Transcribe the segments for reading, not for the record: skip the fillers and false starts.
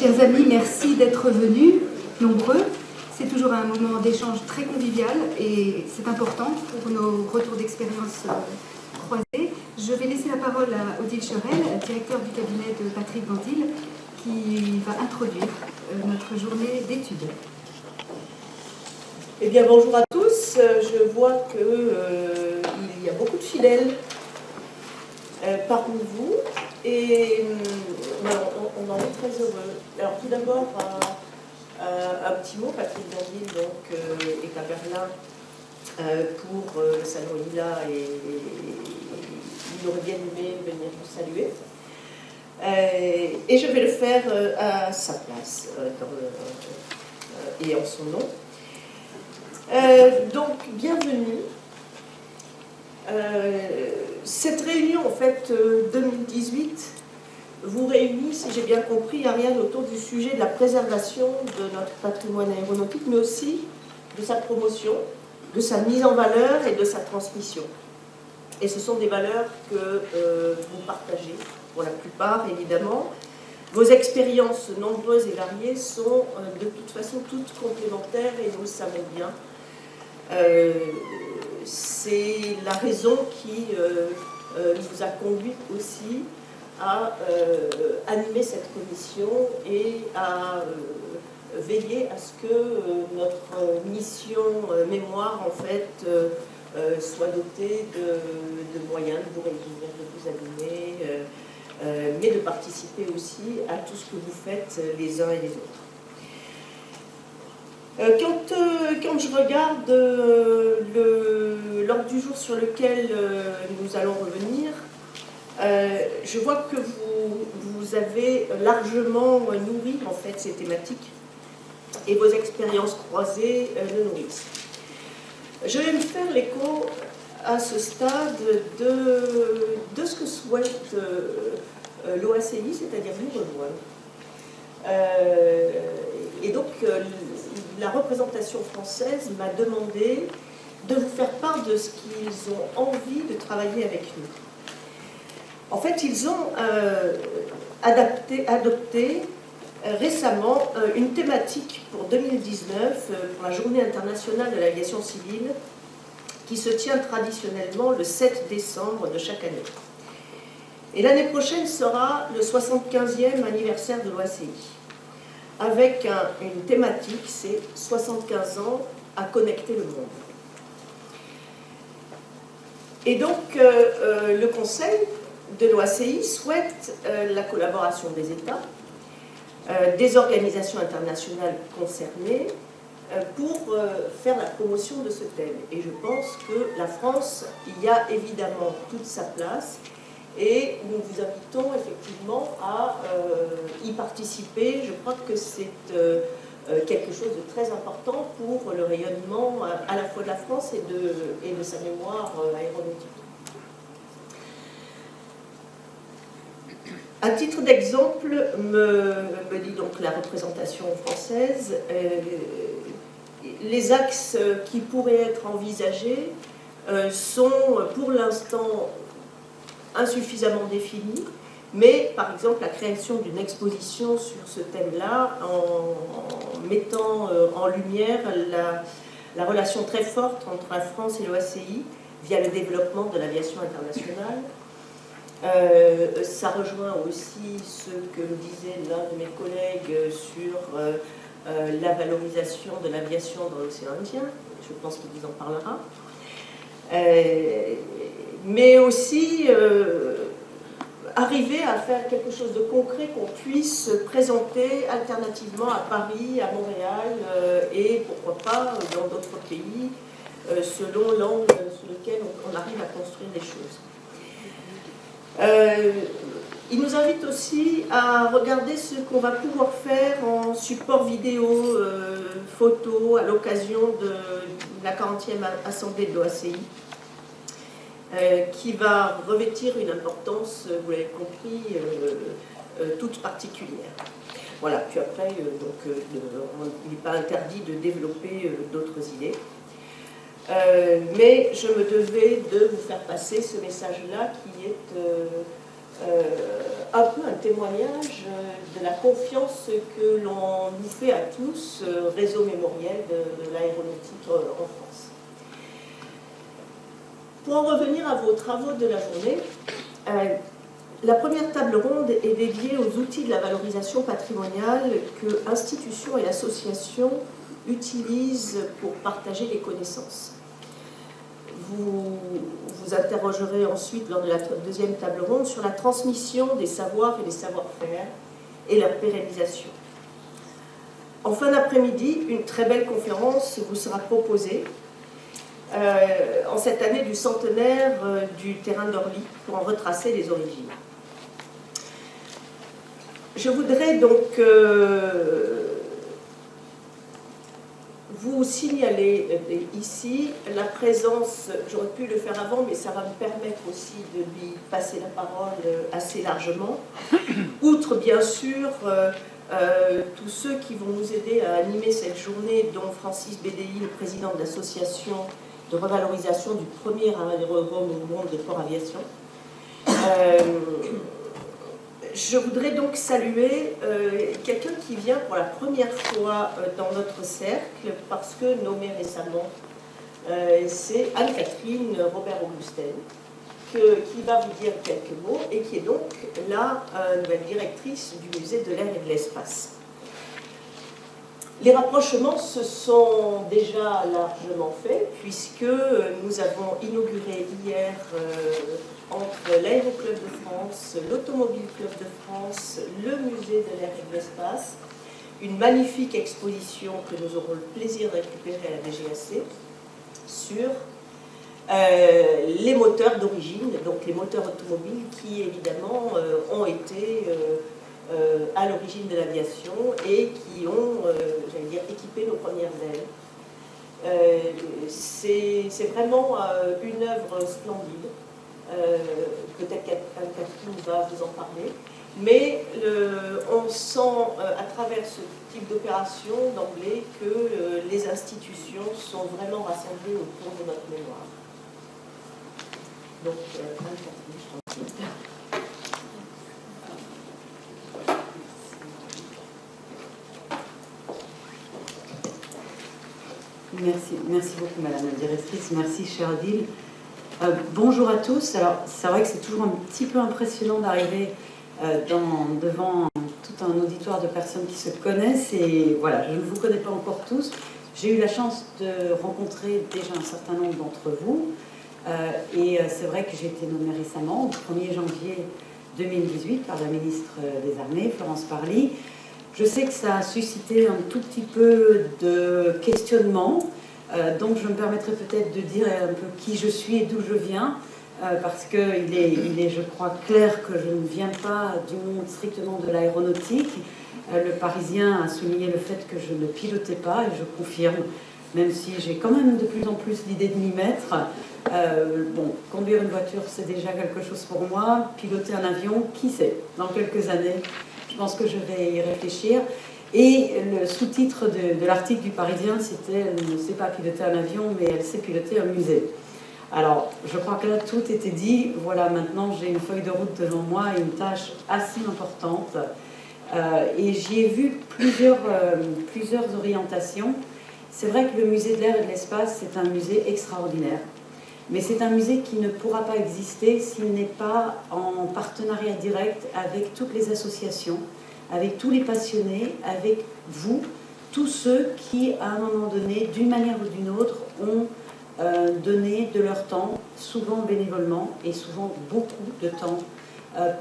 Chers amis, merci d'être venus, nombreux. C'est toujours un moment d'échange très convivial et c'est important pour nos retours d'expérience croisés. Je vais laisser la parole à Odile Cherel, directeur du cabinet de Patrick Vandil, qui va introduire notre journée d'études. Eh bien, bonjour à tous. Je vois qu'il y a beaucoup de fidèles parmi vous et on en est très heureux. Alors, tout d'abord, un petit mot. Patrick Vandil est à Berlin pour le salon Lila et il aurait bien aimé venir vous saluer. Et je vais le faire à sa place et en son nom. Donc, bienvenue. Cette réunion, en fait, 2018, vous réunit, si j'ai bien compris, à rien autour du sujet de la préservation de notre patrimoine aéronautique, mais aussi de sa promotion, de sa mise en valeur et de sa transmission. Et ce sont des valeurs que vous partagez, pour la plupart, évidemment. Vos expériences nombreuses et variées sont de toute façon toutes complémentaires et nous le savons bien. C'est la raison qui nous a conduit aussi à animer cette commission et à veiller à ce que notre mission mémoire, en fait, soit dotée de moyens de vous réunir, de vous animer, mais de participer aussi à tout ce que vous faites les uns et les autres. Quand je regarde l'ordre du jour sur lequel nous allons revenir, je vois que vous avez largement nourri en fait ces thématiques et vos expériences croisées le nourrissent. Je vais me faire l'écho à ce stade de ce que souhaite l'OACI, c'est-à-dire vous rejoindre. Et donc, la représentation française m'a demandé de vous faire part de ce qu'ils ont envie de travailler avec nous. En fait, ils ont adopté récemment une thématique pour 2019, pour la Journée internationale de l'aviation civile, qui se tient traditionnellement le 7 décembre de chaque année. Et l'année prochaine sera le 75e anniversaire de l'OACI, avec une thématique, c'est 75 ans à connecter le monde. Et donc, le Conseil de l'OACI souhaite la collaboration des États, des organisations internationales concernées, pour faire la promotion de ce thème. Et je pense que la France y a évidemment toute sa place. Et nous vous invitons effectivement à y participer. Je crois que c'est quelque chose de très important pour le rayonnement à la fois de la France et de sa mémoire aéronautique. À titre d'exemple, me dit donc la représentation française, les axes qui pourraient être envisagés sont pour l'instant insuffisamment définie, mais par exemple la création d'une exposition sur ce thème-là en mettant en lumière la relation très forte entre la France et l'OACI via le développement de l'aviation internationale. Ça rejoint aussi ce que nous disait l'un de mes collègues sur la valorisation de l'aviation dans l'océan Indien. Je pense qu'il vous en parlera. Mais aussi arriver à faire quelque chose de concret qu'on puisse présenter alternativement à Paris, à Montréal et pourquoi pas dans d'autres pays, selon l'angle sur lequel on arrive à construire les choses. Il nous invite aussi à regarder ce qu'on va pouvoir faire en support vidéo, photo, à l'occasion de la 40e assemblée de l'OACI. Qui va revêtir une importance, vous l'avez compris, toute particulière. Voilà, puis après, il n'est pas interdit de développer d'autres idées. Mais je me devais de vous faire passer ce message-là qui est un peu un témoignage de la confiance que l'on nous fait à tous, réseau mémoriel de l'aéronautique en France. Pour en revenir à vos travaux de la journée, la première table ronde est dédiée aux outils de la valorisation patrimoniale que institutions et associations utilisent pour partager les connaissances. Vous vous interrogerez ensuite lors de la deuxième table ronde sur la transmission des savoirs et des savoir-faire et leur pérennisation. En fin d'après-midi, une très belle conférence vous sera proposée en cette année du centenaire du terrain d'Orly pour en retracer les origines. Je voudrais donc vous signaler ici la présence, j'aurais pu le faire avant, mais ça va me permettre aussi de lui passer la parole assez largement, outre bien sûr tous ceux qui vont nous aider à animer cette journée, dont Francis Bédéi, le président de l'association de revalorisation du premier aérodrome au monde de Port Aviation. Je voudrais donc saluer quelqu'un qui vient pour la première fois dans notre cercle, parce que nommé récemment, c'est Anne-Catherine Robert-Augustin, qui va vous dire quelques mots et qui est donc la nouvelle directrice du musée de l'air et de l'espace. Les rapprochements se sont déjà largement faits, puisque nous avons inauguré hier entre l'Aéroclub de France, l'Automobile Club de France, le musée de l'air et de l'espace, une magnifique exposition que nous aurons le plaisir de récupérer à la DGAC sur les moteurs d'origine, donc les moteurs automobiles qui évidemment ont été à l'origine de l'aviation et qui ont, j'allais dire, équipé nos premières ailes. C'est vraiment une œuvre splendide. Peut-être qu'Anne-Catherine va vous en parler, mais on sent à travers ce type d'opération d'emblée que les institutions sont vraiment rassemblées autour de notre mémoire. Donc, Anne-Catherine, je t'en prie. Merci beaucoup Madame la Directrice, merci chère Odile. Bonjour à tous. Alors c'est vrai que c'est toujours un petit peu impressionnant d'arriver devant tout un auditoire de personnes qui se connaissent et voilà, je ne vous connais pas encore tous. J'ai eu la chance de rencontrer déjà un certain nombre d'entre vous et c'est vrai que j'ai été nommée récemment, au 1er janvier 2018 par la ministre des Armées, Florence Parly. Je sais que ça a suscité un tout petit peu de questionnement, donc je me permettrai peut-être de dire un peu qui je suis et d'où je viens, parce qu'il est, je crois, clair que je ne viens pas du monde strictement de l'aéronautique. Le Parisien a souligné le fait que je ne pilotais pas, et je confirme, même si j'ai quand même de plus en plus l'idée de m'y mettre. Bon, conduire une voiture, c'est déjà quelque chose pour moi. Piloter un avion, qui sait, dans quelques années. Je pense que je vais y réfléchir. Et le sous-titre de l'article du Parisien, c'était « Elle ne sait pas piloter un avion, mais elle sait piloter un musée ». Alors, je crois que là, tout était dit. Voilà, maintenant, j'ai une feuille de route devant moi et une tâche assez importante. Et j'y ai vu plusieurs orientations. C'est vrai que le musée de l'air et de l'espace, c'est un musée extraordinaire. Mais c'est un musée qui ne pourra pas exister s'il n'est pas en partenariat direct avec toutes les associations, avec tous les passionnés, avec vous, tous ceux qui, à un moment donné, d'une manière ou d'une autre, ont donné de leur temps, souvent bénévolement et souvent beaucoup de temps,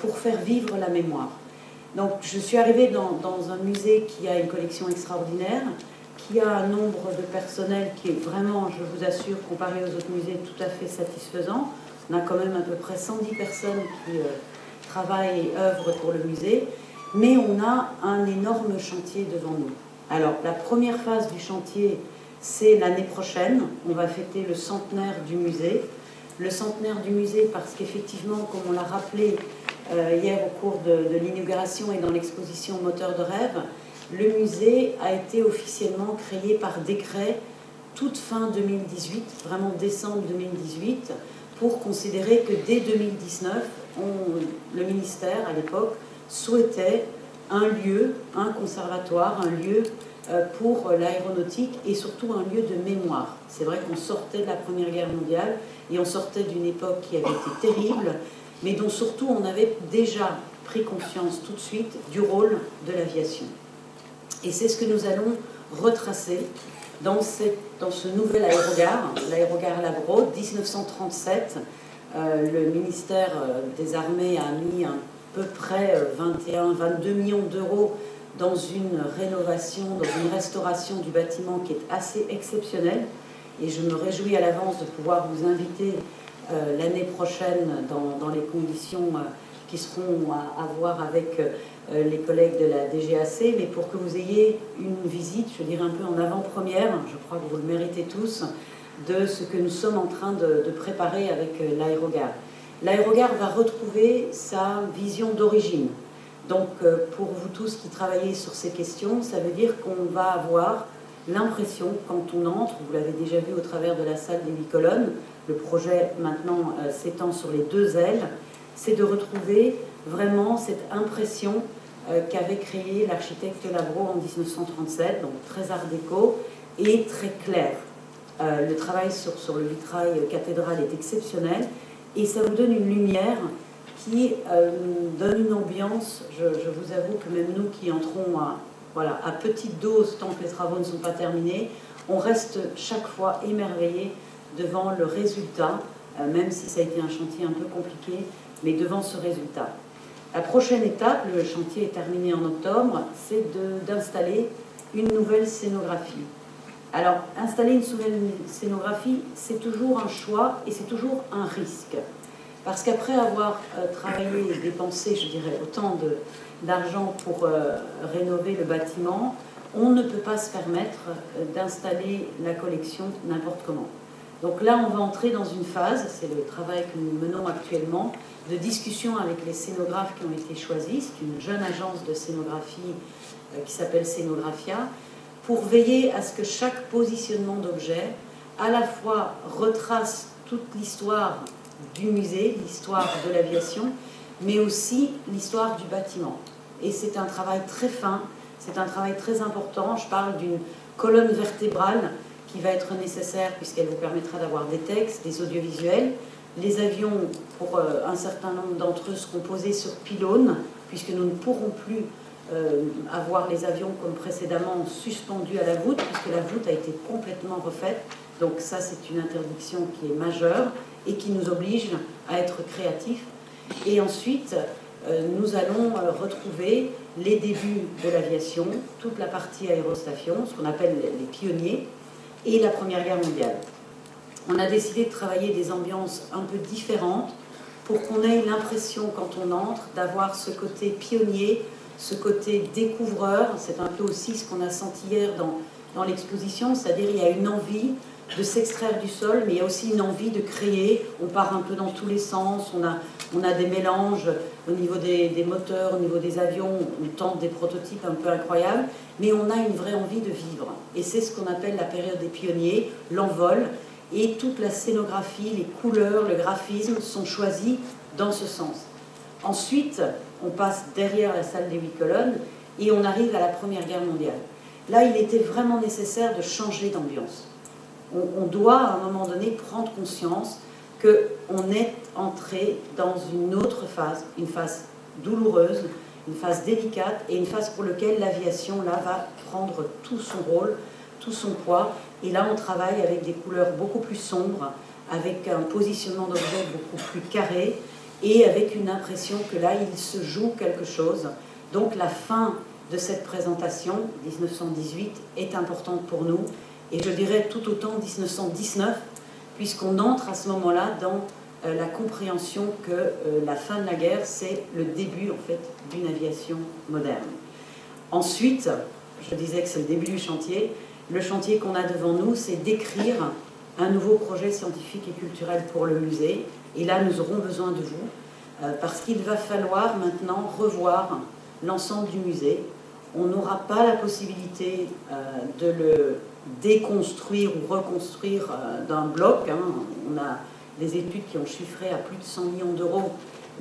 pour faire vivre la mémoire. Donc je suis arrivée dans un musée qui a une collection extraordinaire, qui a un nombre de personnel qui est vraiment, je vous assure, comparé aux autres musées, tout à fait satisfaisant. On a quand même à peu près 110 personnes qui travaillent et œuvrent pour le musée, mais on a un énorme chantier devant nous. Alors, la première phase du chantier, c'est l'année prochaine. On va fêter le centenaire du musée. Le centenaire du musée parce qu'effectivement, comme on l'a rappelé hier au cours de l'inauguration et dans l'exposition Moteur de rêve, le musée a été officiellement créé par décret toute fin 2018, vraiment décembre 2018, pour considérer que dès 2019, le ministère, à l'époque, souhaitait un lieu, un conservatoire, un lieu pour l'aéronautique et surtout un lieu de mémoire. C'est vrai qu'on sortait de la Première Guerre mondiale et on sortait d'une époque qui avait été terrible, mais dont surtout on avait déjà pris conscience tout de suite du rôle de l'aviation. Et c'est ce que nous allons retracer dans ce nouvel aérogare, l'aérogare Labro, 1937. Le ministère des Armées a mis à peu près 21-22 millions d'euros dans une rénovation, dans une restauration du bâtiment qui est assez exceptionnelle. Et je me réjouis à l'avance de pouvoir vous inviter l'année prochaine dans les conditions qui seront à voir avec les collègues de la DGAC, mais pour que vous ayez une visite, je dirais un peu en avant-première, je crois que vous le méritez tous, de ce que nous sommes en train de préparer avec l'aérogare. L'aérogare va retrouver sa vision d'origine. Donc pour vous tous qui travaillez sur ces questions, ça veut dire qu'on va avoir l'impression, quand on entre, vous l'avez déjà vu au travers de la salle des 8 colonnes, le projet maintenant s'étend sur les 2 ailes, c'est de retrouver vraiment cette impression qu'avait créée l'architecte Labro en 1937, donc très art déco et très clair. Le travail sur le vitrail cathédral est exceptionnel et ça vous donne une lumière qui donne une ambiance. Je vous avoue que même nous qui entrons à petite dose tant que les travaux ne sont pas terminés, on reste chaque fois émerveillé devant le résultat, même si ça a été un chantier un peu compliqué, mais devant ce résultat. La prochaine étape, le chantier est terminé en octobre, c'est d'installer une nouvelle scénographie. Alors, installer une nouvelle scénographie, c'est toujours un choix et c'est toujours un risque. Parce qu'après avoir travaillé et dépensé, je dirais, autant d'argent pour rénover le bâtiment, on ne peut pas se permettre d'installer la collection n'importe comment. Donc là, on va entrer dans une phase, c'est le travail que nous menons actuellement, de discussion avec les scénographes qui ont été choisis. C'est une jeune agence de scénographie qui s'appelle Scénographia, pour veiller à ce que chaque positionnement d'objet, à la fois retrace toute l'histoire du musée, l'histoire de l'aviation, mais aussi l'histoire du bâtiment. Et c'est un travail très fin, c'est un travail très important. Je parle d'une colonne vertébrale qui va être nécessaire puisqu'elle vous permettra d'avoir des textes, des audiovisuels. Les avions, pour un certain nombre d'entre eux, seront posés sur pylônes, puisque nous ne pourrons plus avoir les avions comme précédemment suspendus à la voûte, puisque la voûte a été complètement refaite. Donc ça, c'est une interdiction qui est majeure et qui nous oblige à être créatifs. Et ensuite, nous allons retrouver les débuts de l'aviation, toute la partie aérostation, ce qu'on appelle les pionniers, et la Première Guerre mondiale. On a décidé de travailler des ambiances un peu différentes pour qu'on ait l'impression, quand on entre, d'avoir ce côté pionnier, ce côté découvreur. C'est un peu aussi ce qu'on a senti hier dans l'exposition, c'est-à-dire il y a une envie de s'extraire du sol, mais il y a aussi une envie de créer. On part un peu dans tous les sens, on a des mélanges au niveau des moteurs, au niveau des avions, on tente des prototypes un peu incroyables, mais on a une vraie envie de vivre. Et c'est ce qu'on appelle la période des pionniers, l'envol, et toute la scénographie, les couleurs, le graphisme sont choisis dans ce sens. Ensuite, on passe derrière la salle des 8 colonnes et on arrive à la Première Guerre mondiale. Là, il était vraiment nécessaire de changer d'ambiance. On doit, à un moment donné, prendre conscience qu'on est entré dans une autre phase, une phase douloureuse, une phase délicate et une phase pour laquelle l'aviation là, va prendre tout son rôle, tout son poids. Et là, on travaille avec des couleurs beaucoup plus sombres, avec un positionnement d'objet beaucoup plus carré et avec une impression que là, il se joue quelque chose. Donc la fin de cette présentation, 1918, est importante pour nous. Et je dirais tout autant 1919, puisqu'on entre à ce moment-là dans la compréhension que la fin de la guerre, c'est le début en fait d'une aviation moderne. Ensuite, je disais que c'est le début du chantier. Le chantier qu'on a devant nous, c'est d'écrire un nouveau projet scientifique et culturel pour le musée. Et là, nous aurons besoin de vous, parce qu'il va falloir maintenant revoir l'ensemble du musée. On n'aura pas la possibilité de le déconstruire ou reconstruire d'un bloc. On a des études qui ont chiffré à plus de 100 millions d'euros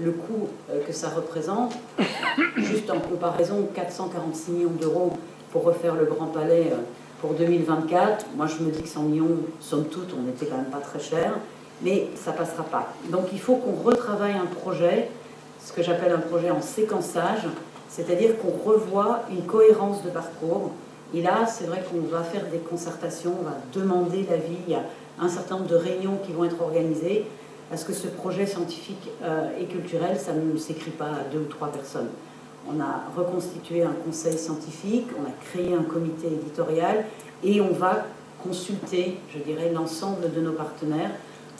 le coût que ça représente. Juste en comparaison, 446 millions d'euros pour refaire le Grand Palais pour 2024. Moi, je me dis que 100 millions, somme toute, on n'était quand même pas très cher, mais ça ne passera pas. Donc, il faut qu'on retravaille un projet, ce que j'appelle un projet en séquençage, c'est-à-dire qu'on revoie une cohérence de parcours. Et là, c'est vrai qu'on va faire des concertations, on va demander l'avis, il y a un certain nombre de réunions qui vont être organisées, parce que ce projet scientifique et culturel, ça ne s'écrit pas à 2 ou 3 personnes. On a reconstitué un conseil scientifique, on a créé un comité éditorial et on va consulter, je dirais, l'ensemble de nos partenaires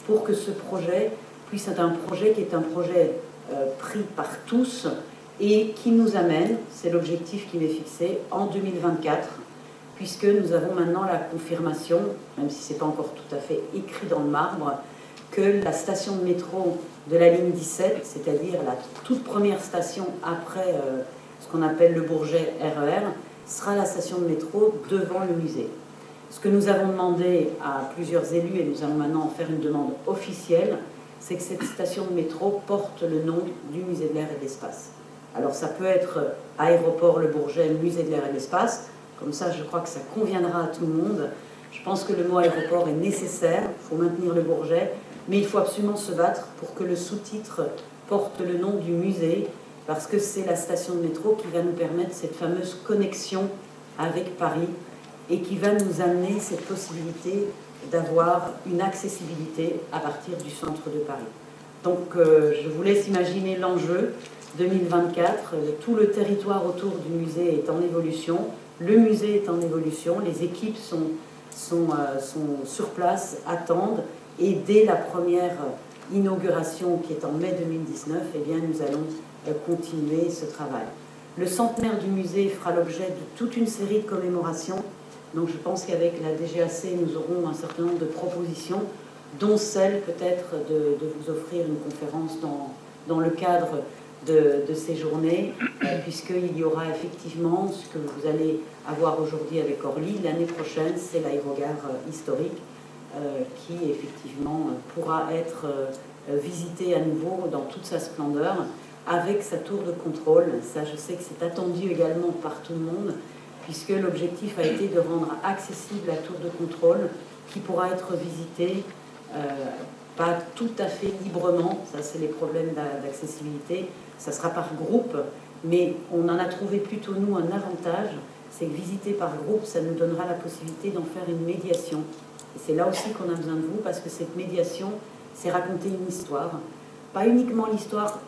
pour que ce projet puisse être un projet qui est un projet pris par tous et qui nous amène, c'est l'objectif qui m'est fixé, en 2024, puisque nous avons maintenant la confirmation, même si ce n'est pas encore tout à fait écrit dans le marbre, que la station de métro de la ligne 17, c'est-à-dire la toute première station après ce qu'on appelle le Bourget RER, sera la station de métro devant le musée. Ce que nous avons demandé à plusieurs élus, et nous allons maintenant en faire une demande officielle, c'est que cette station de métro porte le nom du musée de l'air et de l'espace. Alors ça peut être Aéroport Le Bourget, musée de l'air et de l'espace, comme ça je crois que ça conviendra à tout le monde. Je pense que le mot aéroport est nécessaire, il faut maintenir le Bourget, mais il faut absolument se battre pour que le sous-titre porte le nom du musée, parce que c'est la station de métro qui va nous permettre cette fameuse connexion avec Paris et qui va nous amener cette possibilité d'avoir une accessibilité à partir du centre de Paris. Donc je vous laisse imaginer l'enjeu 2024, tout le territoire autour du musée est en évolution, le musée est en évolution, les équipes sont sur place, attendent, et dès la première inauguration qui est en mai 2019, eh bien, nous allons continuer ce travail. Le centenaire du musée fera l'objet de toute une série de commémorations. Donc je pense qu'avec la DGAC, nous aurons un certain nombre de propositions, dont celle peut-être de vous offrir une conférence dans le cadre de ces journées, puisqu'il y aura effectivement ce que vous allez avoir aujourd'hui avec Orly. L'année prochaine, c'est l'aérogare historique qui effectivement pourra être visité à nouveau dans toute sa splendeur avec sa tour de contrôle. Ça, je sais que c'est attendu également par tout le monde, puisque l'objectif a été de rendre accessible la tour de contrôle qui pourra être visitée pas tout à fait librement, ça c'est les problèmes d'accessibilité, ça sera par groupe, mais on en a trouvé plutôt nous un avantage, c'est que visiter par groupe, ça nous donnera la possibilité d'en faire une médiation. Et c'est là aussi qu'on a besoin de vous, parce que cette médiation, c'est raconter une histoire. Pas uniquement l'histoire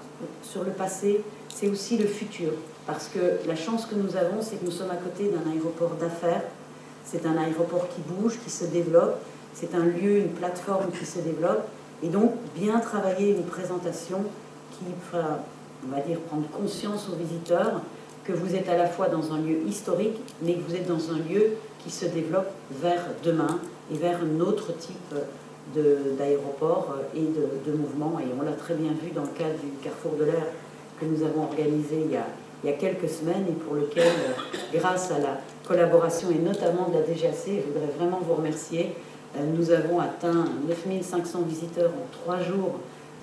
sur le passé, c'est aussi le futur. Parce que la chance que nous avons, c'est que nous sommes à côté d'un aéroport d'affaires. C'est un aéroport qui bouge, qui se développe. C'est un lieu, une plateforme qui se développe. Et donc, bien travailler une présentation qui fera, on va dire, prendre conscience aux visiteurs que vous êtes à la fois dans un lieu historique, mais que vous êtes dans un lieu qui se développe vers demain et vers un autre type d'aéroport et de mouvement. Et on l'a très bien vu dans le cadre du Carrefour de l'air que nous avons organisé il y a quelques semaines et pour lequel, grâce à la collaboration et notamment de la DGAC, je voudrais vraiment vous remercier. Nous avons atteint 9500 visiteurs en 3 jours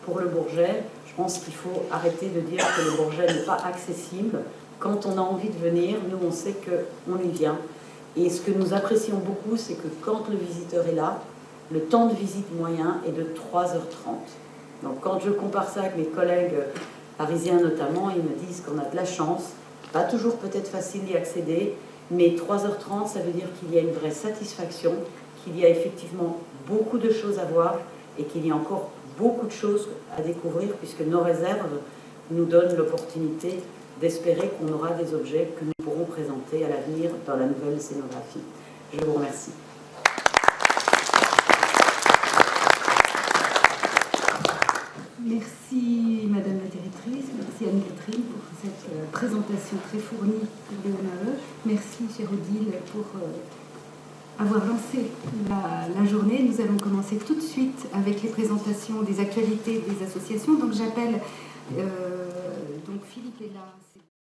pour le Bourget. Je pense qu'il faut arrêter de dire que le Bourget n'est pas accessible. Quand on a envie de venir, nous on sait qu'on y vient. Et ce que nous apprécions beaucoup, c'est que quand le visiteur est là, le temps de visite moyen est de 3h30. Donc quand je compare ça avec mes collègues parisiens notamment, ils me disent qu'on a de la chance, pas toujours peut-être facile d'y accéder, mais 3h30, ça veut dire qu'il y a une vraie satisfaction, qu'il y a effectivement beaucoup de choses à voir et qu'il y a encore beaucoup de choses à découvrir puisque nos réserves nous donnent l'opportunité d'espérer qu'on aura des objets que nous pourrons présenter à l'avenir dans la nouvelle scénographie. Je vous remercie. Merci Madame la Directrice, merci Anne-Catherine pour cette présentation très fournie pour le MAE. Merci chère Odile pour avoir lancé la journée. Nous allons commencer tout de suite avec les présentations des actualités des associations. Donc j'appelle donc Philippe est là.